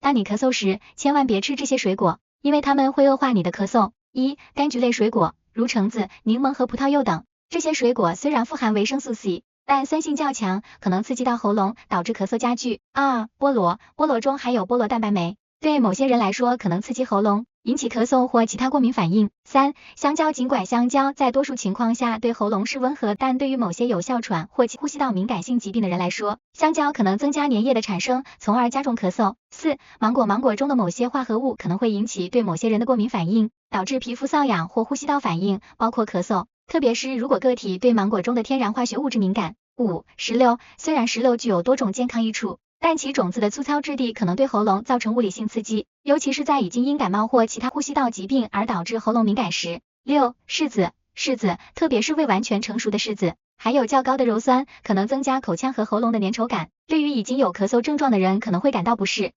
当你咳嗽时，千万别吃这些水果，因为它们会恶化你的咳嗽。柑橘类水果，如橙子、柠檬和葡萄柚等，这些水果虽然富含维生素 C， 但酸性较强，可能刺激到喉咙，导致咳嗽加剧。菠萝中含有菠萝蛋白酶，对某些人来说可能刺激喉咙，引起咳嗽或其他过敏反应。香蕉，尽管香蕉在多数情况下对喉咙是温和，但对于某些有哮喘或呼吸道敏感性疾病的人来说，香蕉可能增加粘液的产生，从而加重咳嗽。芒果中的某些化合物可能会引起对某些人的过敏反应，导致皮肤瘙痒或呼吸道反应，包括咳嗽，特别是如果个体对芒果中的天然化学物质敏感。石榴，虽然石榴具有多种健康益处，但其种子的粗糙质地可能对喉咙造成物理性刺激，尤其是在已经因感冒或其他呼吸道疾病而导致喉咙敏感时。柿子，特别是未完全成熟的柿子，含有较高的鞣酸，可能增加口腔和喉咙的粘稠感，对于已经有咳嗽症状的人可能会感到不适。